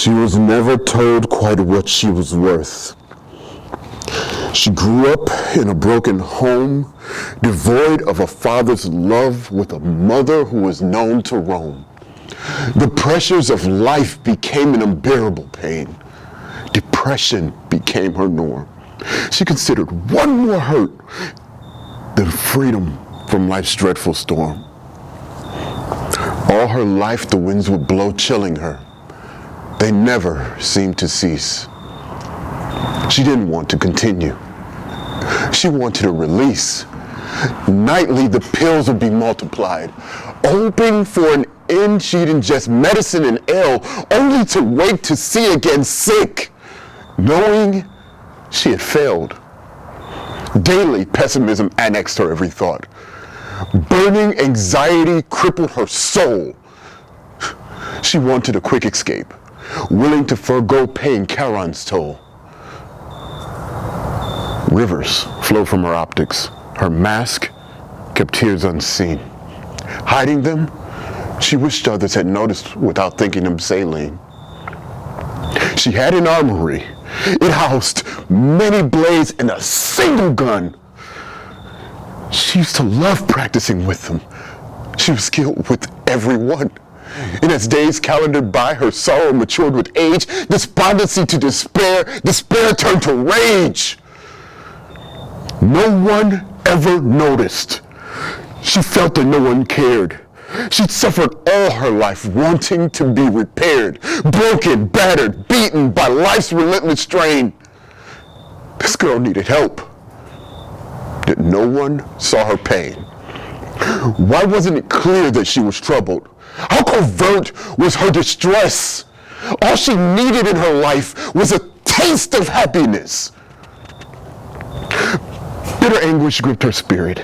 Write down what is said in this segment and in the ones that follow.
She was never told quite what she was worth. She grew up in a broken home, devoid of a father's love, with a mother who was known to roam. The pressures of life became an unbearable pain. Depression became her norm. She considered one more hurt than freedom from life's dreadful storm. All her life the winds would blow, chilling her. They never seemed to cease. She didn't want to continue. She wanted a release. Nightly, the pills would be multiplied, hoping for an end. She'd ingest medicine and ale, only to wake to see again sick, knowing she had failed. Daily, pessimism annexed her every thought. Burning anxiety crippled her soul. She wanted a quick escape, willing to forego paying Charon's toll. Rivers flowed from her optics. Her mask kept tears unseen. Hiding them, she wished others had noticed without thinking them saline. She had an armory. It housed many blades and a single gun. She used to love practicing with them. She was skilled with every one. And as days calendared by, her sorrow matured with age, despondency to despair, despair turned to rage. No one ever noticed. She felt that no one cared. She'd suffered all her life wanting to be repaired, broken, battered, beaten by life's relentless strain. This girl needed help. Yet no one saw her pain. Why wasn't it clear that she was troubled? How covert was her distress? All she needed in her life was a taste of happiness. Bitter anguish gripped her spirit,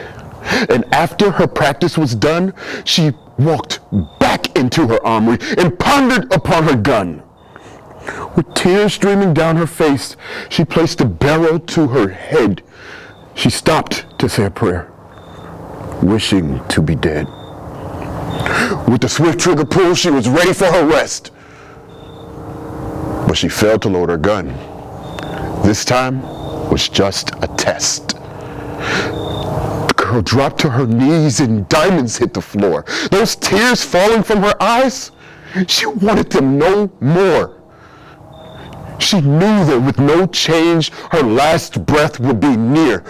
and after her practice was done, she walked back into her armory and pondered upon her gun. With tears streaming down her face, she placed the barrel to her head. She stopped to say a prayer, wishing to be dead. With the swift trigger pull, she was ready for her rest. But she failed to load her gun. This time was just a test. The girl dropped to her knees and diamonds hit the floor. Those tears falling from her eyes, she wanted them no more. She knew that with no change, her last breath would be near.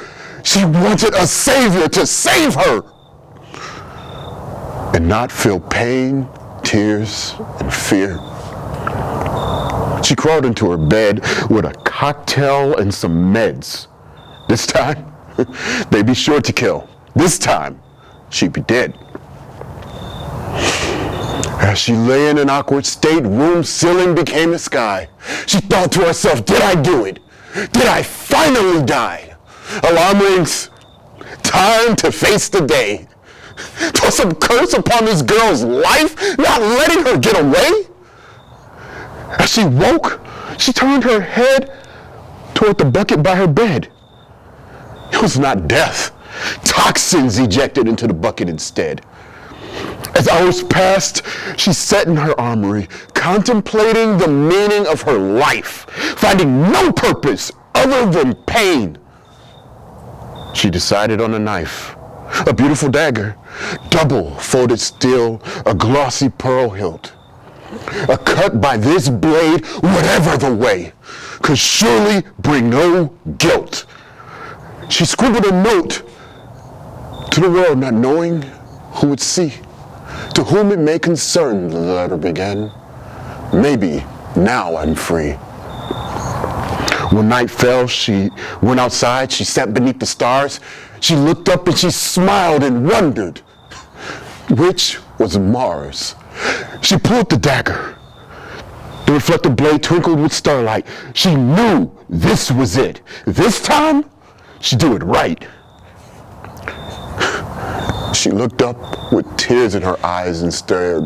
She wanted a savior to save her and not feel pain, tears, and fear. She crawled into her bed with a cocktail and some meds. This time, they'd be sure to kill. This time, she'd be dead. As she lay in an awkward state, room ceiling became the sky. She thought to herself, did I do it? Did I finally die? Alarm rings. Time to face the day. Was some curse upon this girl's life, not letting her get away? As she woke, she turned her head toward the bucket by her bed. It was not death. Toxins ejected into the bucket instead. As hours passed, she sat in her armory, contemplating the meaning of her life, finding no purpose other than pain. She decided on a knife, a beautiful dagger, double folded steel, a glossy pearl hilt. A cut by this blade, whatever the way, could surely bring no guilt. She scribbled a note to the world, not knowing who would see. To whom it may concern, the letter began. Maybe now I'm free. When night fell, she went outside. She sat beneath the stars. She looked up and she smiled and wondered which was Mars. She pulled the dagger. The reflective blade twinkled with starlight. She knew this was it. This time, she'd do it right. She looked up with tears in her eyes and stared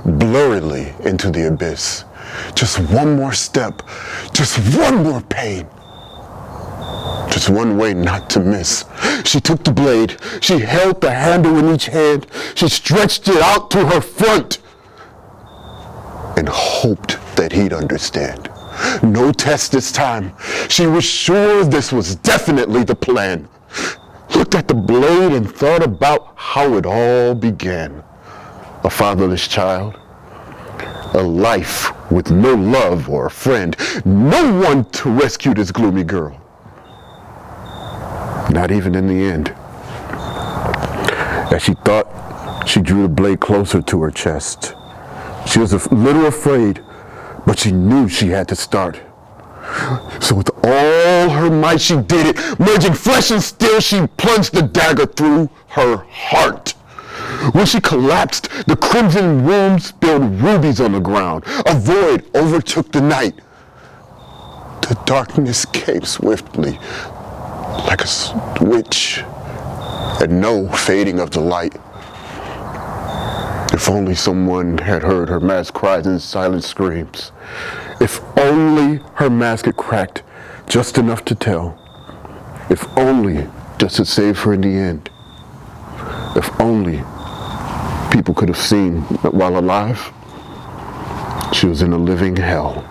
blurrily into the abyss. Just one more step, just one more pain, just one way not to miss. She took the blade, she held the handle in each hand, she stretched it out to her front and hoped that he'd understand. No test this time. She was sure this was definitely the plan. Looked at the blade and thought about how it all began. A fatherless child, a life with no love or a friend, no one to rescue this gloomy girl. Not even in the end. As she thought, she drew the blade closer to her chest. She was a little afraid, but she knew she had to start. So with all her might, she did it. Merging flesh and steel, she plunged the dagger through her heart. When she collapsed, the crimson room spilled rubies on the ground. A void overtook the night. The darkness came swiftly, like a switch, and no fading of the light. If only someone had heard her mask cries and silent screams. If only her mask had cracked just enough to tell. If only just to save her in the end. If only people could have seen that while alive, she was in a living hell.